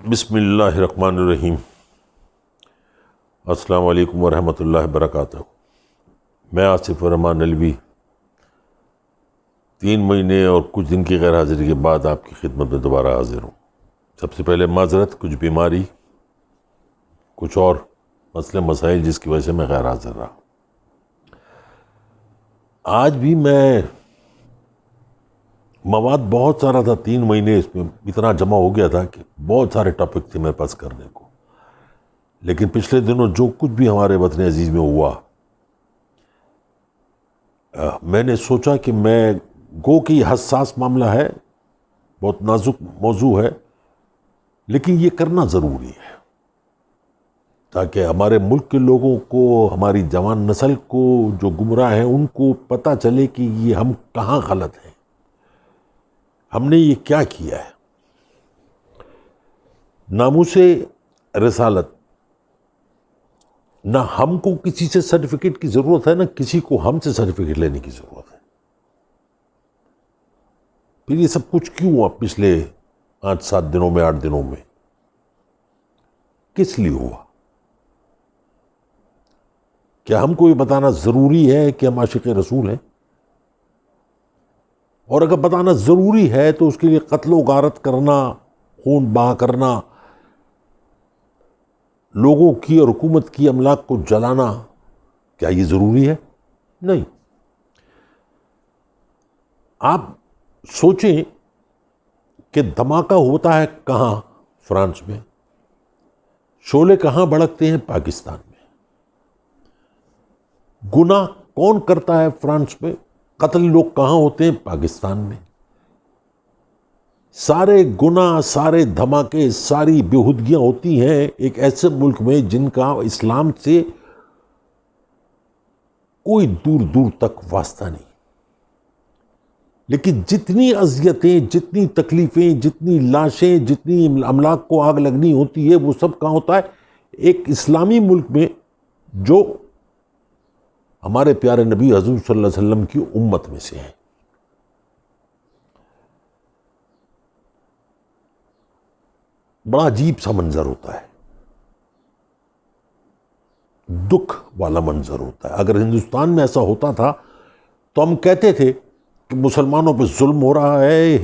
بسم اللہ الرحمن الرحیم۔ السلام علیکم ورحمۃ اللہ وبرکاتہ۔ میں آصف الرحمن نلوی 3 مہینے اور کچھ دن کی غیر حاضری کے بعد آپ کی خدمت میں دوبارہ حاضر ہوں۔ سب سے پہلے معذرت، کچھ بیماری، کچھ اور مسئلے مسائل جس کی وجہ سے میں غیر حاضر رہا۔ آج بھی میں مواد بہت سارا تھا، 3 مہینے اس میں اتنا جمع ہو گیا تھا کہ بہت سارے ٹاپک تھے میرے پاس کرنے کو، لیکن پچھلے دنوں جو کچھ بھی ہمارے وطن عزیز میں ہوا، میں نے سوچا کہ میں گو کہ یہ حساس معاملہ ہے، بہت نازک موضوع ہے، لیکن یہ کرنا ضروری ہے تاکہ ہمارے ملک کے لوگوں کو، ہماری جوان نسل کو جو گمراہ ہیں ان کو پتہ چلے کہ یہ ہم کہاں غلط ہیں، ہم نے یہ کیا کیا ہے۔ ناموس رسالت، نہ ہم کو کسی سے سرٹیفکیٹ کی ضرورت ہے، نہ کسی کو ہم سے سرٹیفکیٹ لینے کی ضرورت ہے۔ پھر یہ سب کچھ کیوں ہوا پچھلے 5-7 دنوں میں، 8 دنوں میں؟ کس لیے ہوا؟ کیا ہم کو یہ بتانا ضروری ہے کہ ہم عاشق رسول ہیں؟ اور اگر بتانا ضروری ہے تو اس کے لیے قتل و غارت کرنا، خون بہا کرنا، لوگوں کی اور حکومت کی املاک کو جلانا، کیا یہ ضروری ہے؟ نہیں۔ آپ سوچیں کہ دھماکہ ہوتا ہے کہاں؟ فرانس میں۔ شعلے کہاں بھڑکتے ہیں؟ پاکستان میں۔ گناہ کون کرتا ہے فرانس میں؟ قتل لوگ کہاں ہوتے ہیں؟ پاکستان میں۔ سارے گناہ، سارے دھماکے، ساری بےہودگیاں ہوتی ہیں ایک ایسے ملک میں جن کا اسلام سے کوئی دور دور تک واسطہ نہیں۔ لیکن جتنی اذیتیں، جتنی تکلیفیں، جتنی لاشیں، جتنی املاک کو آگ لگنی ہوتی ہے، وہ سب کہاں ہوتا ہے؟ ایک اسلامی ملک میں جو ہمارے پیارے نبی حضور صلی اللہ علیہ وسلم کی امت میں سے ہیں۔ بڑا عجیب سا منظر ہوتا ہے، دکھ والا منظر ہوتا ہے۔ اگر ہندوستان میں ایسا ہوتا تھا تو ہم کہتے تھے کہ مسلمانوں پہ ظلم ہو رہا ہے،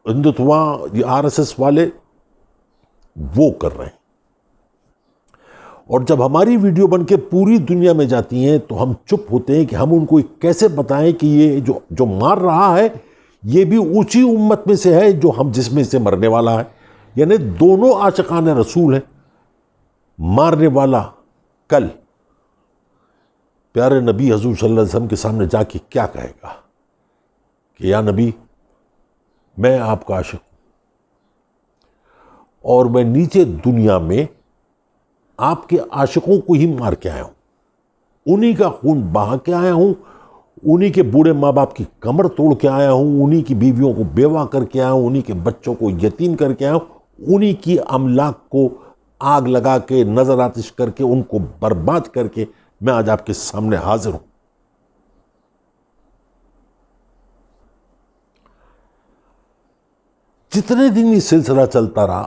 ہندوتوا، یہ RSS والے وہ کر رہے ہیں۔ اور جب ہماری ویڈیو بن کے پوری دنیا میں جاتی ہیں تو ہم چپ ہوتے ہیں کہ ہم ان کو کیسے بتائیں کہ یہ جو مار رہا ہے یہ بھی اسی امت میں سے ہے جو ہم جس میں سے مرنے والا ہے۔ یعنی دونوں عاشقان رسول ہیں۔ مارنے والا کل پیارے نبی حضور صلی اللہ علیہ وسلم کے سامنے جا کے کیا کہے گا کہ یا نبی، میں آپ کا عاشق ہوں اور میں نیچے دنیا میں آپ کے عاشقوں کو ہی مار کے آیا ہوں، انہی کا خون بہا کے آیا ہوں، انہی کے بوڑھے ماں باپ کی کمر توڑ کے آیا ہوں، انہی کی بیویوں کو بیوہ کر کے آیا ہوں، انہی کے بچوں کو یتیم کر کے آیا ہوں، انہی کی املاک کو آگ لگا کے، نظر آتش کر کے، ان کو برباد کر کے میں آج آپ کے سامنے حاضر ہوں۔ جتنے دن یہ سلسلہ چلتا رہا،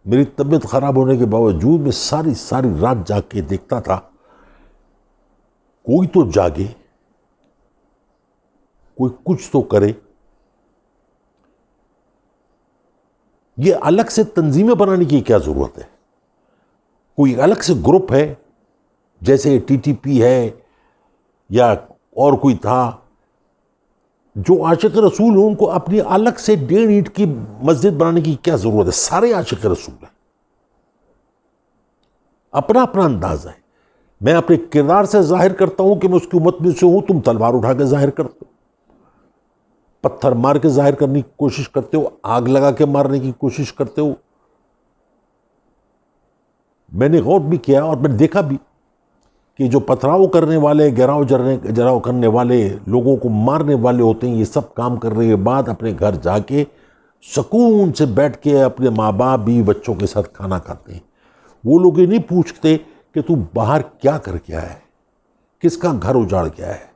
میری طبیعت خراب ہونے کے باوجود میں ساری رات جاگ کے دیکھتا تھا کوئی تو جاگے، کوئی کچھ تو کرے۔ یہ الگ سے تنظیمیں بنانے کی کیا ضرورت ہے؟ کوئی الگ سے گروپ ہے جیسے TTP ہے یا اور کوئی تھا، جو عاشق رسول ہوں ان کو اپنی الگ سے 1.5 اینٹ کی مسجد بنانے کی کیا ضرورت ہے؟ سارے عاشق رسول ہیں، اپنا اپنا انداز ہے۔ میں اپنے کردار سے ظاہر کرتا ہوں کہ میں اس کی امت میں سے ہوں، تم تلوار اٹھا کے ظاہر کرتے ہو، پتھر مار کے ظاہر کرنے کی کوشش کرتے ہو، آگ لگا کے مارنے کی کوشش کرتے ہو۔ میں نے غور بھی کیا اور میں نے دیکھا بھی کہ جو پتھراؤ کرنے والے، جراؤ کرنے والے، لوگوں کو مارنے والے ہوتے ہیں، یہ سب کام کرنے کے بعد اپنے گھر جا کے سکون سے بیٹھ کے اپنے ماں باپ بھی بچوں کے ساتھ کھانا کھاتے ہیں۔ وہ لوگ یہ نہیں پوچھتے کہ تو باہر کیا کر کے آیا ہے، کس کا گھر اجاڑ کے آیا ہے۔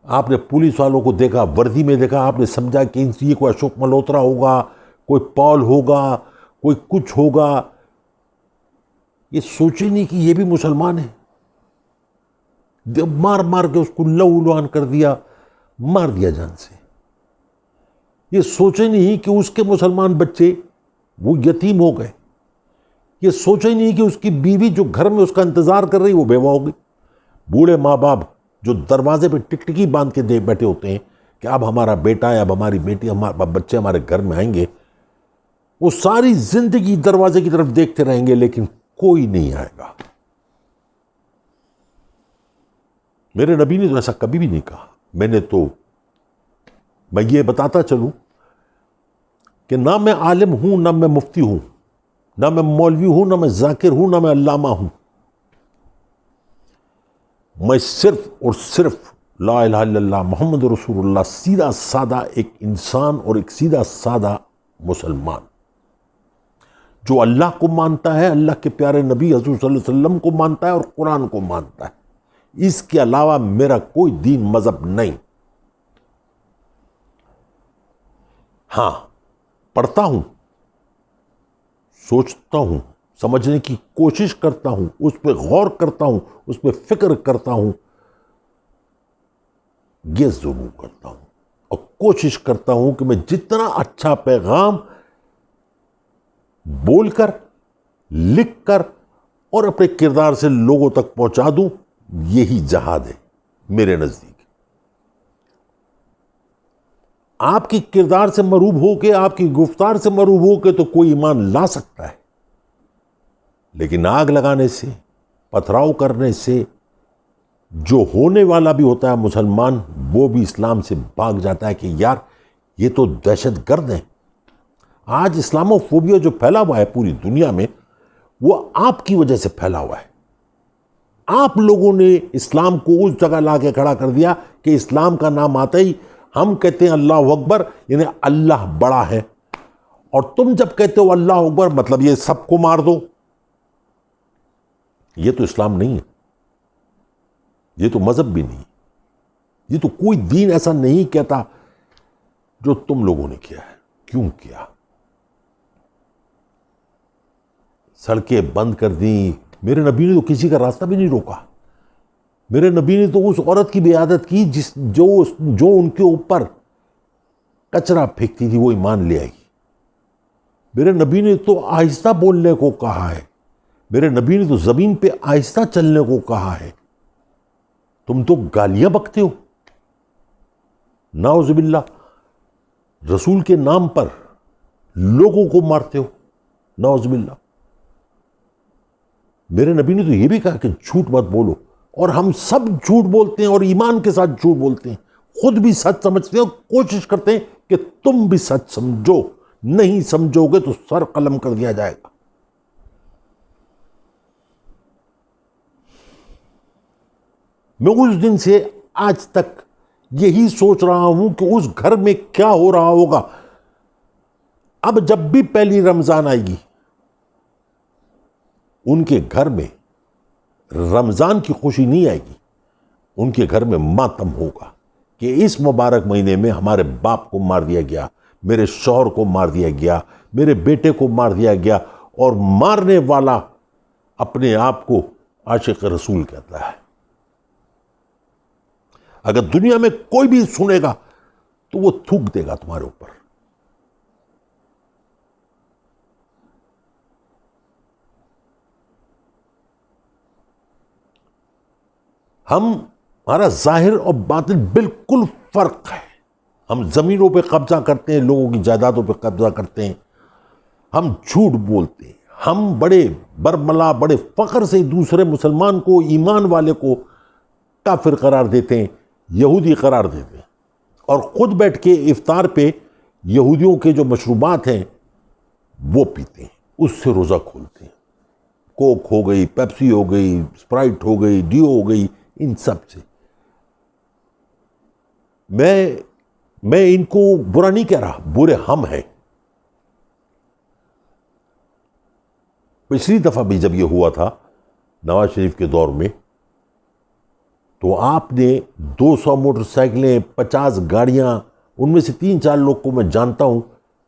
آپ نے پولیس والوں کو دیکھا، وردی میں دیکھا، آپ نے سمجھا کہ یہ کوئی اشوک ملہوترا ہوگا، کوئی پال ہوگا، کوئی کچھ ہوگا، یہ سوچے نہیں کہ یہ بھی مسلمان ہے. مار مار کے اس کو لہو لہان کر دیا، مار دیا جان سے. یہ سوچے نہیں کہ اس کے مسلمان بچے وہ یتیم ہو گئے. یہ سوچے نہیں کہ اس کی بیوی جو گھر میں اس کا انتظار کر رہی وہ بیوہ ہو گئی. بوڑھے ماں باپ جو دروازے پہ ٹکٹکی باندھ کے دے بیٹھے ہوتے ہیں کہ اب ہمارا بیٹا یا اب ہماری بیٹی، ہمارے بچے ہمارے گھر میں آئیں گے، وہ ساری زندگی دروازے کی طرف دیکھتے رہیں گے لیکن کوئی نہیں آئے گا. میرے نبی نے تو ایسا کبھی بھی نہیں کہا. میں یہ بتاتا چلوں کہ نہ میں عالم ہوں، نہ میں مفتی ہوں، نہ میں مولوی ہوں، نہ میں ذاکر ہوں، نہ میں علامہ ہوں. میں صرف اور صرف لا الہ الا اللہ محمد رسول اللہ، سیدھا سادہ ایک انسان اور ایک سیدھا سادہ مسلمان جو اللہ کو مانتا ہے، اللہ کے پیارے نبی حضور صلی اللہ علیہ وسلم کو مانتا ہے اور قرآن کو مانتا ہے. اس کے علاوہ میرا کوئی دین مذہب نہیں. ہاں، پڑھتا ہوں، سوچتا ہوں، سمجھنے کی کوشش کرتا ہوں، اس پہ غور کرتا ہوں، اس پہ فکر کرتا ہوں، یہ ضرور کرتا ہوں اور کوشش کرتا ہوں کہ میں جتنا اچھا پیغام بول کر، لکھ کر اور اپنے کردار سے لوگوں تک پہنچا دوں، یہی جہاد ہے میرے نزدیک. آپ کی کردار سے مروب ہو کے، آپ کی گفتار سے مروب ہو کے تو کوئی ایمان لا سکتا ہے، لیکن آگ لگانے سے، پتھراؤ کرنے سے جو ہونے والا بھی ہوتا ہے مسلمان، وہ بھی اسلام سے بھاگ جاتا ہے کہ یار یہ تو دہشت گرد ہیں. آج اسلامو فوبیا جو پھیلا ہوا ہے پوری دنیا میں، وہ آپ کی وجہ سے پھیلا ہوا ہے. آپ لوگوں نے اسلام کو اس جگہ لا کے کھڑا کر دیا کہ اسلام کا نام آتا ہی ہم کہتے ہیں اللہ اکبر، یعنی اللہ بڑا ہے، اور تم جب کہتے ہو اللہ اکبر مطلب یہ سب کو مار دو. یہ تو اسلام نہیں ہے، یہ تو مذہب بھی نہیں، یہ تو کوئی دین ایسا نہیں کہتا جو تم لوگوں نے کیا ہے. کیوں کیا؟ سڑکیں بند کر دیں. میرے نبی نے تو کسی کا راستہ بھی نہیں روکا. میرے نبی نے تو اس عورت کی بھی عادت کی جو ان کے اوپر کچرا پھینکتی تھی وہ ایمان لے آئی. میرے نبی نے تو آہستہ بولنے کو کہا ہے. میرے نبی نے تو زمین پہ آہستہ چلنے کو کہا ہے. تم تو گالیاں بکتے ہو، نعوذ باللہ، رسول کے نام پر لوگوں کو مارتے ہو، نعوذ باللہ. میرے نبی نے تو یہ بھی کہا کہ جھوٹ مت بولو، اور ہم سب جھوٹ بولتے ہیں اور ایمان کے ساتھ جھوٹ بولتے ہیں. خود بھی سچ سمجھتے ہیں اور کوشش کرتے ہیں کہ تم بھی سچ سمجھو. نہیں سمجھو گے تو سر قلم کر دیا جائے گا. میں اس دن سے آج تک یہی سوچ رہا ہوں کہ اس گھر میں کیا ہو رہا ہوگا. اب جب بھی پہلی رمضان آئے گی، ان کے گھر میں رمضان کی خوشی نہیں آئے گی، ان کے گھر میں ماتم ہوگا کہ اس مبارک مہینے میں ہمارے باپ کو مار دیا گیا، میرے شوہر کو مار دیا گیا، میرے بیٹے کو مار دیا گیا، اور مارنے والا اپنے آپ کو عاشق رسول کہتا ہے. اگر دنیا میں کوئی بھی سنے گا تو وہ تھوک دے گا تمہارے اوپر. ہمارا ظاہر اور باطن بالکل فرق ہے. ہم زمینوں پہ قبضہ کرتے ہیں، لوگوں کی جائیدادوں پہ قبضہ کرتے ہیں، ہم جھوٹ بولتے ہیں، ہم بڑے برملا بڑے فخر سے دوسرے مسلمان کو، ایمان والے کو کافر قرار دیتے ہیں، یہودی قرار دیتے ہیں، اور خود بیٹھ کے افطار پہ یہودیوں کے جو مشروبات ہیں وہ پیتے ہیں، اس سے روزہ کھولتے ہیں. کوک ہو گئی، پیپسی ہو گئی، اسپرائٹ ہو گئی، ڈیو ہو گئی، ان سب سے. میں ان کو برا نہیں کہہ رہا، برے ہم ہیں. پچھلی دفعہ بھی جب یہ ہوا تھا نواز شریف کے دور میں، تو آپ نے 200 موٹر سائیکلیں، 50 گاڑیاں، ان میں سے 3-4 لوگ کو میں جانتا ہوں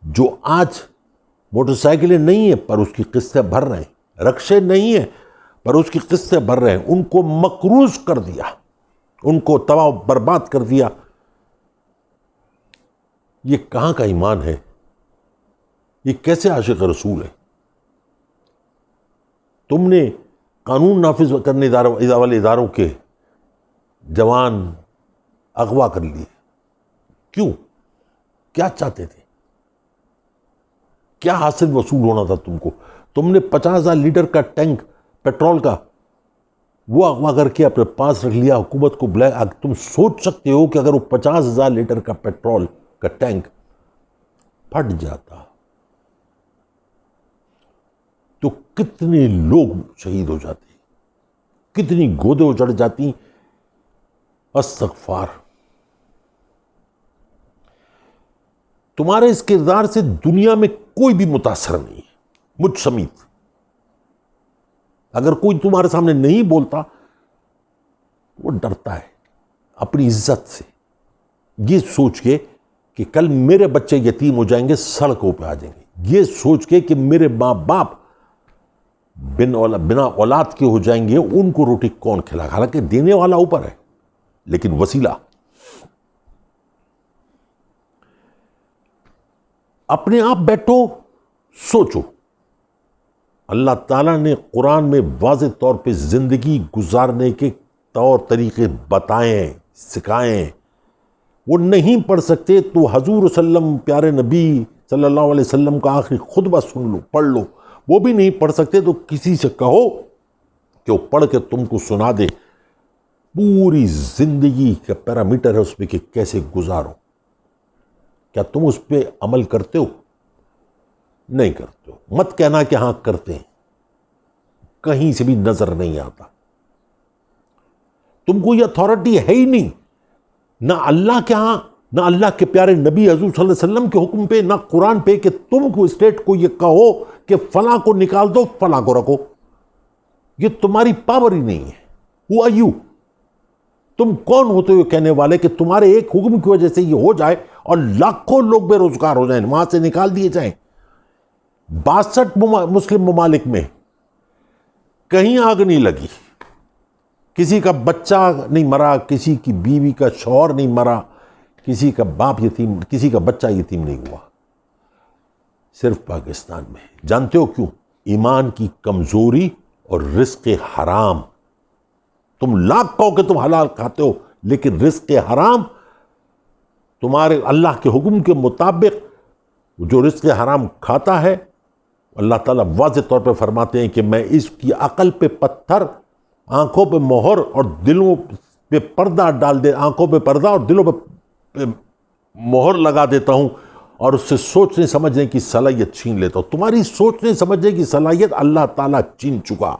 جو آج موٹر سائیکلیں نہیں ہیں پر اس کی قسطیں بھر رہے ہیں، رکشے نہیں ہیں پر اس کی قسطیں بھر رہے ہیں، ان کو مقروض کر دیا، ان کو تباہ و برباد کر دیا۔ یہ کہاں کا ایمان ہے؟ یہ کیسے عاشق رسول ہے؟ تم نے قانون نافذ کرنے والے اداروں کے جوان اغوا کر لیے، کیوں؟ کیا چاہتے تھے؟ کیا حاصل وصول ہونا تھا تم کو؟ تم نے 50,000 لیٹر کا ٹینک پیٹرول کا وہ اغوا کر کے اپنے پاس رکھ لیا، حکومت کو بلایا۔ تم سوچ سکتے ہو کہ اگر وہ 50,000 لیٹر کا پیٹرول کا ٹینک پھٹ جاتا تو کتنے لوگ شہید ہو جاتے، کتنی گودیں اجڑ جاتی۔ استغفار۔ تمہارے اس کردار سے دنیا میں کوئی بھی متاثر نہیں ہے، مجھ سمیت۔ اگر کوئی تمہارے سامنے نہیں بولتا وہ ڈرتا ہے اپنی عزت سے، یہ سوچ کے کہ کل میرے بچے یتیم ہو جائیں گے، سڑکوں پہ آ جائیں گے، یہ سوچ کے کہ میرے ماں باپ بنا اولاد کے ہو جائیں گے، ان کو روٹی کون کھلا؟ حالانکہ دینے والا اوپر ہے لیکن وسیلہ۔ اپنے آپ بیٹھو، سوچو۔ اللہ تعالیٰ نے قرآن میں واضح طور پہ زندگی گزارنے کے طور طریقے بتائیں، سکھائیں۔ وہ نہیں پڑھ سکتے تو حضور وسلم، پیارے نبی صلی اللہ علیہ وسلم کا آخری خطبہ سن لو، پڑھ لو۔ وہ بھی نہیں پڑھ سکتے تو کسی سے کہو کہ وہ پڑھ کے تم کو سنا دے۔ پوری زندگی کا پیرامیٹر ہے اس پہ کہ کیسے گزارو۔ کیا تم اس پہ عمل کرتے ہو؟ نہیں کرتے ہو۔ مت کہنا کہ ہاں کرتے ہیں، کہیں سے بھی نظر نہیں آتا۔ تم کو یہ اتھارٹی ہے ہی نہیں، نہ اللہ کے ہاں، نہ اللہ کے پیارے نبی حضور صلی اللہ علیہ وسلم کے حکم پہ، نہ قرآن پہ کہ تم کو اسٹیٹ کو یہ کہو کہ فلاں کو نکال دو، فلاں کو رکھو۔ یہ تمہاری پاور ہی نہیں ہے۔ Who are you؟ تم کون ہوتے ہو کہنے والے کہ تمہارے ایک حکم کی وجہ سے یہ ہو جائے اور لاکھوں لوگ بے روزگار ہو جائیں، وہاں سے نکال دیے جائیں۔ 62 مسلم ممالک میں کہیں آگ نہیں لگی، کسی کا بچہ نہیں مرا، کسی کی بیوی کا شوہر نہیں مرا، کسی کا باپ یتیم، کسی کا بچہ یتیم نہیں ہوا، صرف پاکستان میں۔ جانتے ہو کیوں؟ ایمان کی کمزوری اور رزق حرام۔ تم لاکھ کہو کہ تم حلال کھاتے ہو لیکن رزق حرام تمہارے اللہ کے حکم کے مطابق جو رزق حرام کھاتا ہے، اللہ تعالیٰ واضح طور پہ فرماتے ہیں کہ میں اس کی عقل پہ پتھر، آنکھوں پہ مہر اور دلوں پہ پردہ ڈال دے، آنکھوں پہ پردہ اور دلوں پہ مہر لگا دیتا ہوں اور اس سے سوچنے سمجھنے کی صلاحیت چھین لیتا ہوں۔ تمہاری سوچنے سمجھنے کی صلاحیت اللہ تعالیٰ چھین چکا۔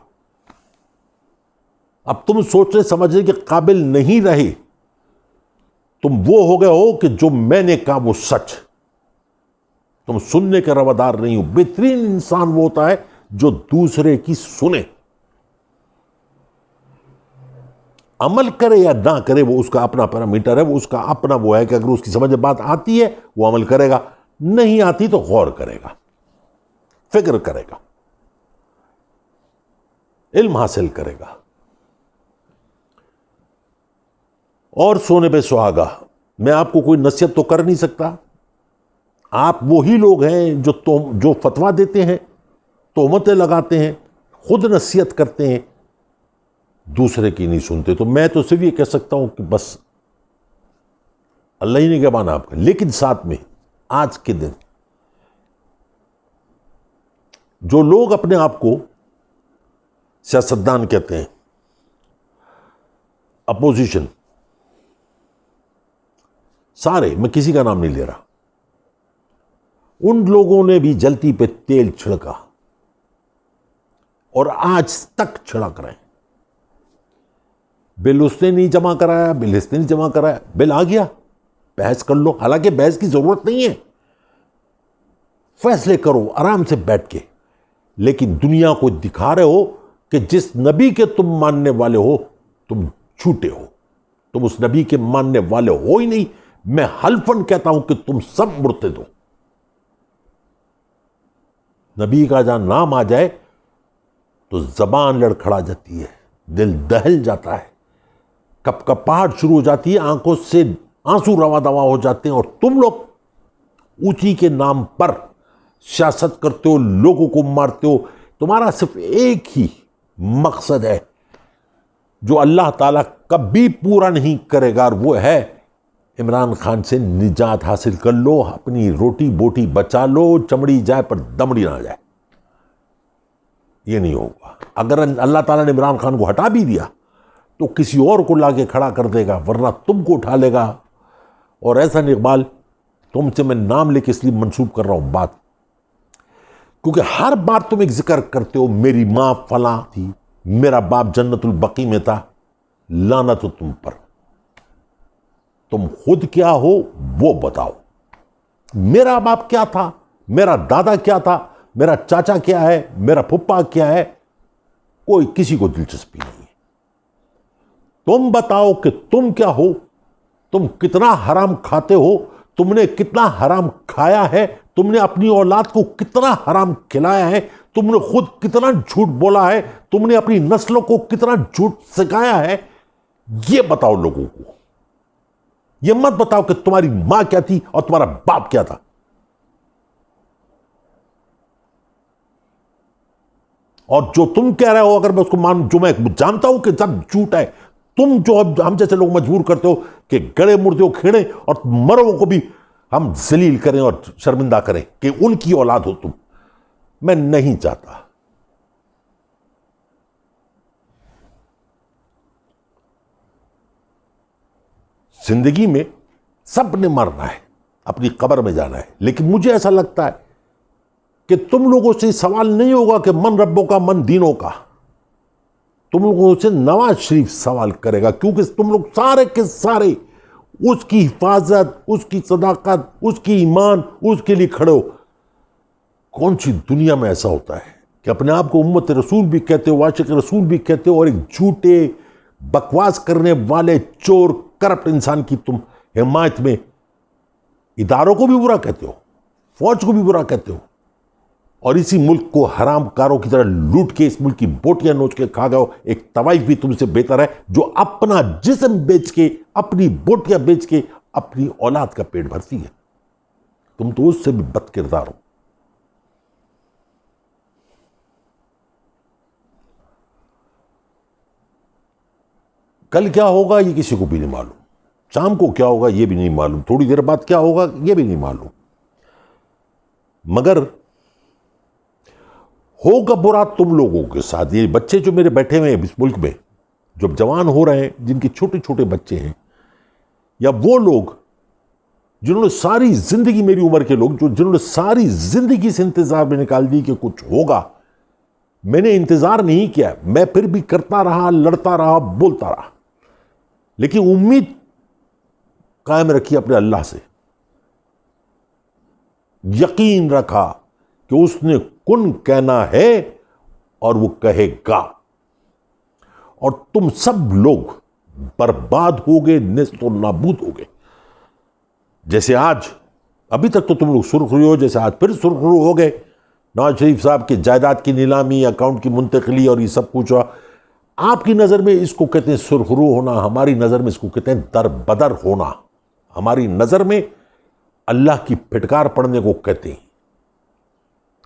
اب تم سوچنے سمجھنے کے قابل نہیں رہے، تم وہ ہو گئے ہو کہ جو میں نے کہا وہ سچ، تم سننے کے روادار نہیں ہو۔ بہترین انسان وہ ہوتا ہے جو دوسرے کی سنے، عمل کرے یا نہ کرے وہ اس کا اپنا پیرامیٹر ہے، وہ اس کا اپنا وہ ہے کہ اگر اس کی سمجھ بات آتی ہے وہ عمل کرے گا، نہیں آتی تو غور کرے گا، فکر کرے گا، علم حاصل کرے گا۔ اور سونے پہ سہاگا، میں آپ کو کوئی نصیحت تو کر نہیں سکتا۔ آپ وہی لوگ ہیں جو فتویٰ دیتے ہیں، تہمتیں لگاتے ہیں، خود نصیحت کرتے ہیں، دوسرے کی نہیں سنتے۔ تو میں تو صرف یہ کہہ سکتا ہوں کہ بس اللہ ہی نے کیا مانا آپ کا۔ لیکن ساتھ میں آج کے دن جو لوگ اپنے آپ کو سیاستدان کہتے ہیں، اپوزیشن، سارے، میں کسی کا نام نہیں لے رہا، ان لوگوں نے بھی جلتی پہ تیل چھڑکا اور آج تک چھڑک رہے ہیں۔ بل اس نے نہیں جمع کرایا، بل اس نے نہیں جمع کرایا، بل آ گیا، بحث کر لو۔ حالانکہ بحث کی ضرورت نہیں ہے، فیصلے کرو آرام سے بیٹھ کے۔ لیکن دنیا کو دکھا رہے ہو کہ جس نبی کے تم ماننے والے ہو تم جھوٹے ہو، تم اس نبی کے ماننے والے ہو ہی نہیں۔ میں حلفاً کہتا ہوں کہ تم سب مرتد ہو۔ نبی کا جہاں نام آ جائے تو زبان لڑکھڑا جاتی ہے، دل دہل جاتا ہے، کپ کپاہٹ شروع ہو جاتی ہے، آنکھوں سے آنسو رواں دواں ہو جاتے ہیں، اور تم لوگ اسی کے نام پر سیاست کرتے ہو، لوگوں کو مارتے ہو۔ تمہارا صرف ایک ہی مقصد ہے جو اللہ تعالیٰ کبھی پورا نہیں کرے گا، اور وہ ہے عمران خان سے نجات حاصل کر لو، اپنی روٹی بوٹی بچا لو، چمڑی جائے پر دمڑی نہ جائے۔ یہ نہیں ہوگا۔ اگر اللہ تعالیٰ نے عمران خان کو ہٹا بھی دیا تو کسی اور کو لا کے کھڑا کر دے گا، ورنہ تم کو اٹھا لے گا۔ اور احسن اقبال، تم سے میں نام لے کے اس لیے منسوب کر رہا ہوں بات، کیونکہ ہر بار تم ایک ذکر کرتے ہو، میری ماں فلاں تھی، میرا باپ جنت البقیع میں تھا، لعنت ہو تم پر۔ تم خود کیا ہو وہ بتاؤ۔ میرا باپ کیا تھا، میرا دادا کیا تھا، میرا چاچا کیا ہے، میرا پھپھا کیا ہے، کوئی کسی کو دلچسپی نہیں ہے۔ تم بتاؤ کہ تم کیا ہو، تم کتنا حرام کھاتے ہو، تم نے کتنا حرام کھایا ہے، تم نے اپنی اولاد کو کتنا حرام کھلایا ہے، تم نے خود کتنا جھوٹ بولا ہے، تم نے اپنی نسلوں کو کتنا جھوٹ سکھایا ہے، یہ بتاؤ لوگوں کو۔ یہ مت بتاؤ کہ تمہاری ماں کیا تھی اور تمہارا باپ کیا تھا۔ اور جو تم کہہ رہے ہو، اگر میں اس کو مانوں، جو میں جانتا ہوں کہ سب جھوٹ ہے، تم جو ہم جیسے لوگ مجبور کرتے ہو کہ گڑے مردے کو کھیڑیں اور مروں کو بھی ہم ذلیل کریں اور شرمندہ کریں کہ ان کی اولاد ہو تم، میں نہیں چاہتا۔ زندگی میں سب نے مرنا ہے، اپنی قبر میں جانا ہے، لیکن مجھے ایسا لگتا ہے کہ تم لوگوں سے سوال نہیں ہوگا کہ من ربوں کا من دینوں کا، تم لوگوں سے نواز شریف سوال کرے گا، کیونکہ تم لوگ سارے کے سارے اس کی حفاظت، اس کی صداقت، اس کی ایمان، اس کے لیے کھڑے ہو۔ کون سی دنیا میں ایسا ہوتا ہے کہ اپنے آپ کو امت رسول بھی کہتے ہو، عاشق رسول بھی کہتے ہو، اور ایک جھوٹے بکواس کرنے والے چور کرپٹ انسان کی تم حمایت میں اداروں کو بھی برا کہتے ہو، فوج کو بھی برا کہتے ہو، اور اسی ملک کو حرام کاروں کی طرح لوٹ کے اس ملک کی بوٹیاں نوچ کے کھا گئے ہو۔ ایک طوائف بھی تم سے بہتر ہے جو اپنا جسم بیچ کے، اپنی بوٹیاں بیچ کے اپنی اولاد کا پیٹ بھرتی ہے۔ تم تو اس سے بھی بد کردار ہو۔ کل کیا ہوگا یہ کسی کو بھی نہیں معلوم، شام کو کیا ہوگا یہ بھی نہیں معلوم، تھوڑی دیر بعد کیا ہوگا یہ بھی نہیں معلوم، مگر ہوگا برا تم لوگوں کے ساتھ۔ یہ بچے جو میرے بیٹھے ہوئے ہیں اس ملک میں، جب جوان ہو رہے ہیں، جن کے چھوٹے چھوٹے بچے ہیں، یا وہ لوگ جنہوں نے ساری زندگی، میری عمر کے لوگ جنہوں نے ساری زندگی سے انتظار میں نکال دی کہ کچھ ہوگا، میں نے انتظار نہیں کیا، میں پھر بھی کرتا رہا، لڑتا رہا، بولتا رہا، لیکن امید قائم رکھی اپنے اللہ سے، یقین رکھا کہ اس نے کن کہنا ہے اور وہ کہے گا، اور تم سب لوگ برباد ہو گئے، نیست و نابود ہو گئے۔ جیسے آج، ابھی تک تو تم لوگ سرخرو ہو، جیسے آج پھر سرخرو ہو گئے، نواز شریف صاحب کی جائیداد کی نیلامی، اکاؤنٹ کی منتقلی اور یہ سب کچھ ہوا۔ آپ کی نظر میں اس کو کہتے ہیں سرخرو ہونا، ہماری نظر میں اس کو کہتے ہیں در بدر ہونا۔ ہماری نظر میں اللہ کی پھٹکار پڑنے کو کہتے ہیں،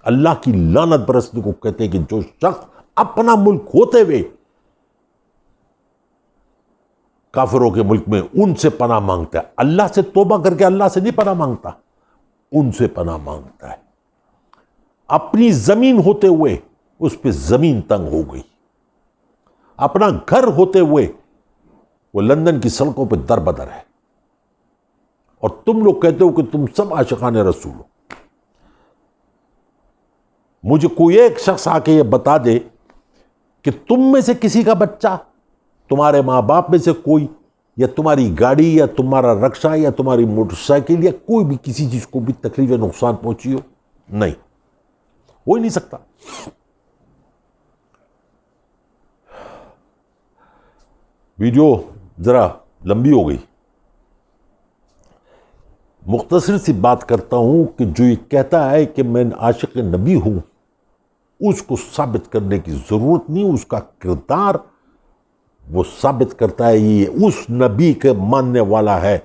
اللہ کی لعنت برسنے کو کہتے ہیں کہ جو شخص اپنا ملک ہوتے ہوئے کافروں کے ملک میں ان سے پناہ مانگتا ہے، اللہ سے توبہ کر کے اللہ سے نہیں پناہ مانگتا، ان سے پناہ مانگتا ہے۔ اپنی زمین ہوتے ہوئے اس پہ زمین تنگ ہو گئی، اپنا گھر ہوتے ہوئے وہ لندن کی سڑکوں پہ در بدر ہے، اور تم لوگ کہتے ہو کہ تم سب عاشقان رسول ہو۔ مجھے کوئی ایک شخص آ کے یہ بتا دے کہ تم میں سے کسی کا بچہ، تمہارے ماں باپ میں سے کوئی، یا تمہاری گاڑی یا تمہارا رکشہ یا تمہاری موٹر سائیکل یا کوئی بھی کسی چیز کو بھی تکلیف یا نقصان پہنچی ہو؟ نہیں، ہو ہی نہیں سکتا۔ ویڈیو ذرا لمبی ہو گئی، مختصر سی بات کرتا ہوں کہ جو یہ کہتا ہے کہ میں عاشق نبی ہوں، اس کو ثابت کرنے کی ضرورت نہیں. اس کا کردار وہ ثابت کرتا ہے یہ اس نبی کے ماننے والا ہے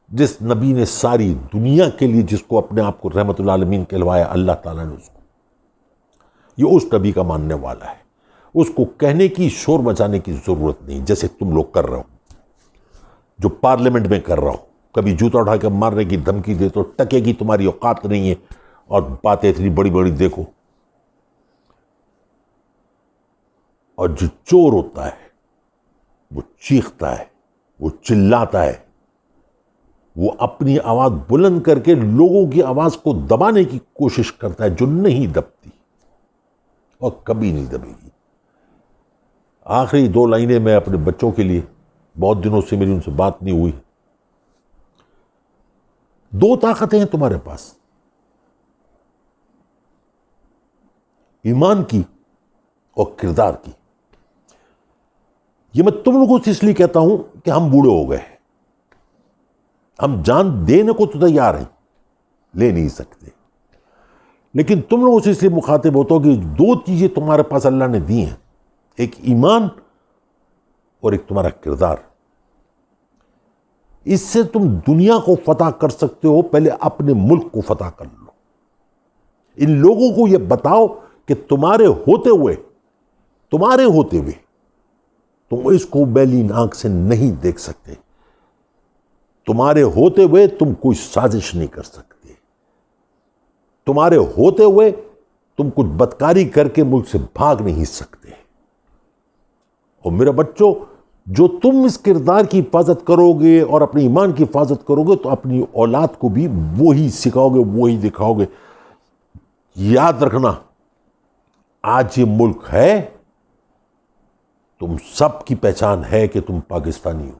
جس نبی نے ساری دنیا کے لیے جس کو اپنے آپ کو رحمت العالمین کہلوایا اللہ تعالیٰ نے اس کو. یہ اس نبی کا ماننے والا ہے. اس کو کہنے کی شور مچانے کی ضرورت نہیں جیسے تم لوگ کر رہے ہو, جو پارلیمنٹ میں کر رہا ہو. کبھی جوتا اٹھا کے مارنے کی دھمکی دے تو ٹکے کی تمہاری اوقات نہیں ہے اور باتیں اتنی بڑی بڑی دیکھو. اور جو چور ہوتا ہے وہ چیختا ہے, وہ چلاتا ہے, وہ اپنی آواز بلند کر کے لوگوں کی آواز کو دبانے کی کوشش کرتا ہے جو نہیں دبتی اور کبھی نہیں دبے گی. آخری 2 لائنیں میں اپنے بچوں کے لیے, بہت دنوں سے میری ان سے بات نہیں ہوئی. 2 طاقتیں ہیں تمہارے پاس, ایمان کی اور کردار کی. یہ میں تم لوگوں سے اس لیے کہتا ہوں کہ ہم بوڑھے ہو گئے, ہم جان دینے کو تو تیار ہیں, لے نہیں سکتے. لیکن تم لوگوں سے اس لیے مخاطب ہوتا ہو کہ 2 چیزیں تمہارے پاس اللہ نے دی ہیں, ایک ایمان اور ایک تمہارا کردار. اس سے تم دنیا کو فتح کر سکتے ہو, پہلے اپنے ملک کو فتح کر لو. ان لوگوں کو یہ بتاؤ کہ تمہارے ہوتے ہوئے تم اس کو بیلین آنکھ سے نہیں دیکھ سکتے. تمہارے ہوتے ہوئے تم کوئی سازش نہیں کر سکتے. تمہارے ہوتے ہوئے تم کچھ بدکاری کر کے ملک سے بھاگ نہیں سکتے. اور میرے بچوں, جو تم اس کردار کی حفاظت کرو گے اور اپنے ایمان کی حفاظت کرو گے تو اپنی اولاد کو بھی وہی سکھاؤ گے, وہی دکھاؤ گے. یاد رکھنا, آج یہ ملک ہے, تم سب کی پہچان ہے کہ تم پاکستانی ہو,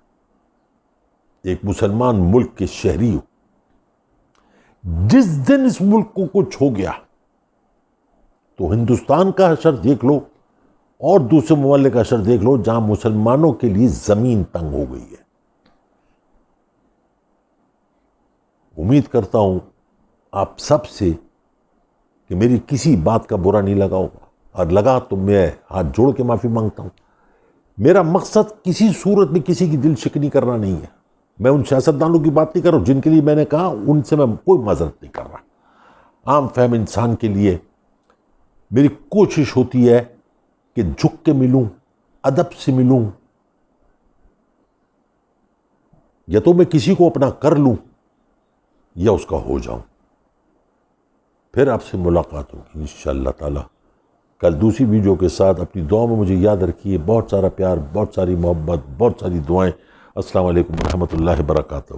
ایک مسلمان ملک کے شہری ہو. جس دن اس ملک کو کچھ ہو گیا تو ہندوستان کا حشر دیکھ لو اور دوسرے ممالک کا حشر دیکھ لو جہاں مسلمانوں کے لیے زمین تنگ ہو گئی ہے. امید کرتا ہوں آپ سب سے کہ میری کسی بات کا برا نہیں لگا ہوگا, اور لگا تو میں ہاتھ جوڑ کے معافی مانگتا ہوں. میرا مقصد کسی صورت میں کسی کی دل شکنی کرنا نہیں ہے. میں ان سیاستدانوں کی بات نہیں کر رہا ہوں جن کے لیے میں نے کہا, ان سے میں کوئی معذرت نہیں کر رہا. عام فہم انسان کے لیے میری کوشش ہوتی ہے کہ جھک کے ملوں, ادب سے ملوں, یا تو میں کسی کو اپنا کر لوں یا اس کا ہو جاؤں. پھر آپ سے ملاقات ہوگی انشاءاللہ تعالی کل دوسری ویڈیو کے ساتھ. اپنی دعا میں مجھے یاد رکھیے. بہت سارا پیار, بہت ساری محبت, بہت ساری دعائیں. السلام علیکم ورحمۃ اللہ وبرکاتہ.